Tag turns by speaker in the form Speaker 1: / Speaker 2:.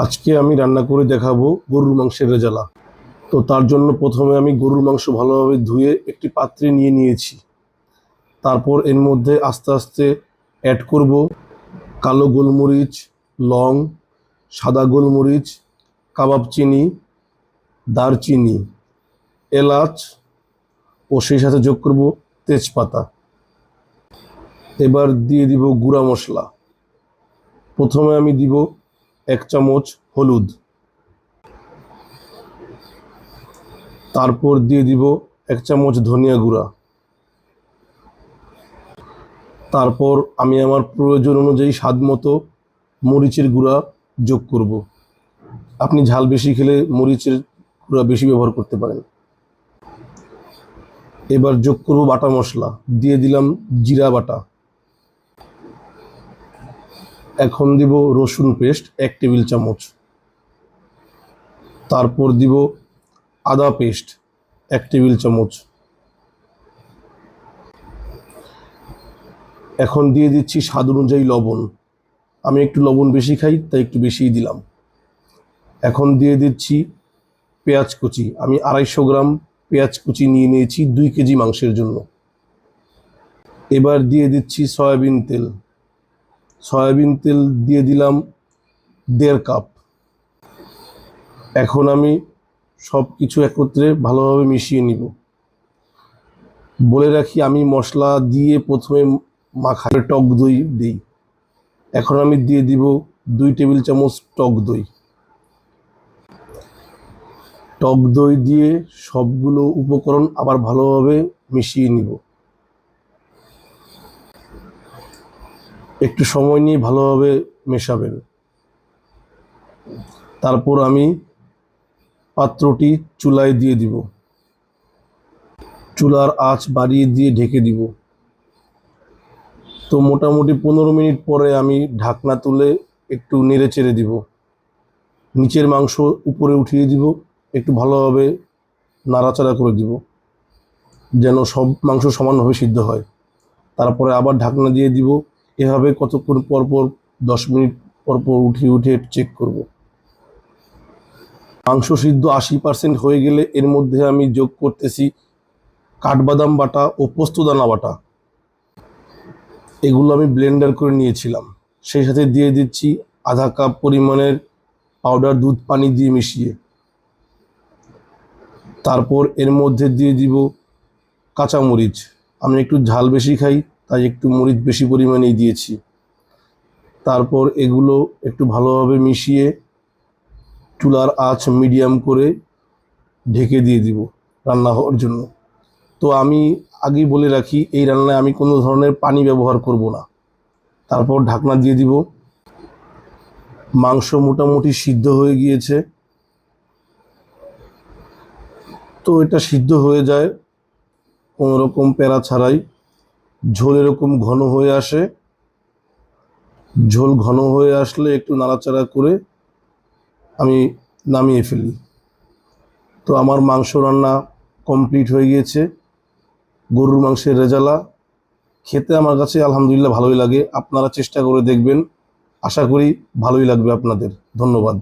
Speaker 1: আজকে আমি রান্না করে দেখাবো গরুর মাংসের রেজালা। তো তার জন্য প্রথমে আমি গরুর মাংস ভালোভাবে ধুয়ে একটি পাত্রে নিয়ে নিয়েছি। তারপর এর মধ্যে আস্তে আস্তে অ্যাড করব কালো গোলমরিচ, লং, সাদা গোলমরিচ, কাবাব চিনি, দারচিনি, এলাচ ও সেই সাথে যোগ করব তেজপাতা। এবার দিয়ে দিব গুঁড়া মশলা। প্রথমে আমি দিব 1 চামচ হলুদ, তারপর দিয়ে দিব 1 চামচ ধনিয়া গুঁড়া, তারপর আমি আমার প্রয়োজন অনুযায়ী স্বাদ মতো মরিচের গুঁড়া যোগ করব। আপনি ঝাল বেশি খেলে মরিচের গুঁড়া বেশি ব্যবহার করতে পারেন। এবার যোগ করব বাটা মশলা, দিয়ে দিলাম জিরা বাটা। এখন দিব রসুন পেস্ট 1 টেবিল চামচ, তারপর দিব আদা পেস্ট 1 টেবিল চামচ। এখন দিয়ে দিচ্ছি স্বাদ অনুযায়ী লবণ। আমি একটু লবণ বেশি খাই তাই একটু বেশিই দিলাম। এখন দিয়ে দিচ্ছি পেঁয়াজ কুচি। আমি 250 গ্রাম পেঁয়াজ কুচি নিয়ে নিয়েছি 2 কেজি মাংসের জন্য। এবার দিয়ে দিচ্ছি সয়াবিন তেল। সয়াবিন তেল দিয়ে দিলাম 1.5 কাপ। এখন আমি সব কিছু একত্রে ভালোভাবে মিশিয়ে নিব। বলে রাখি, আমি মশলা দিয়ে প্রথমে মাখায় টক দই দিই। এখন আমি দিয়ে দিব 2 টেবিল চামচ টক দই। টক দই দিয়ে সবগুলো উপকরণ আবার ভালোভাবে মিশিয়ে নিব। একটু সময় নিয়ে ভালোভাবে মেশাবেন। তারপর আমি পাত্রটি চুলায় দিয়ে দিব। চুলার আঁচ বাড়িয়ে দিয়ে ঢেকে দিব। তো মোটামুটি 15 মিনিট পরে আমি ঢাকনা তুলে একটু নেড়ে চেড়ে দিব। নিচের মাংস উপরে উঠিয়ে দিব, একটু ভালোভাবে নাড়াচাড়া করে দিব যেন সব মাংস সমানভাবে সিদ্ধ হয়। তারপরে আবার ঢাকনা দিয়ে দিব। এভাবে কতক্ষণ পর পর 10 মিনিট পর পর উঠিয়ে উঠিয়ে চেক করব। মাংস সিদ্ধ 80% হয়ে গেলে এর মধ্যে আমি যোগ করতেছি কাঠবাদাম বাটা ও পোস্তদানা বাটা। এগুলো আমি ব্লেন্ডার করে নিয়েছিলাম। সেই সাথে দিয়ে দিচ্ছি আধা কাপ পরিমাণের পাউডার দুধ পানি দিয়ে মিশিয়ে। তারপর এর মধ্যে দিয়ে দিব কাঁচামরিচ। আমি একটু ঝাল বেশি খাই তাই একটু মরিচ বেশি পরিমাণেই দিয়েছি। তারপর এগুলো একটু ভালোভাবে মিশিয়ে চুলার আঁচ মিডিয়াম করে ঢেকে দিয়ে দিব রান্না হওয়ার জন্য। তো আমি আগেই বলে রাখি, এই রান্নায় আমি কোনো ধরনের পানি ব্যবহার করব না। তারপর ঢাকনা দিয়ে দিব। মাংস মোটামুটি সিদ্ধ হয়ে গিয়েছে। তো এটা সিদ্ধ হয়ে যায় কোনো রকম প্যারা ছাড়াই। ঝোল এরকম ঘন হয়ে আসে। ঝোল ঘন হয়ে আসলে একটু নাড়াচাড়া করে আমি নামিয়ে ফেলি। তো আমার মাংস রান্না কমপ্লিট হয়ে গিয়েছে। গরুর মাংসের রেজালা খেতে আমার কাছে আলহামদুলিল্লাহ ভালোই লাগে। আপনারা চেষ্টা করে দেখবেন, আশা করি ভালোই লাগবে আপনাদের। ধন্যবাদ।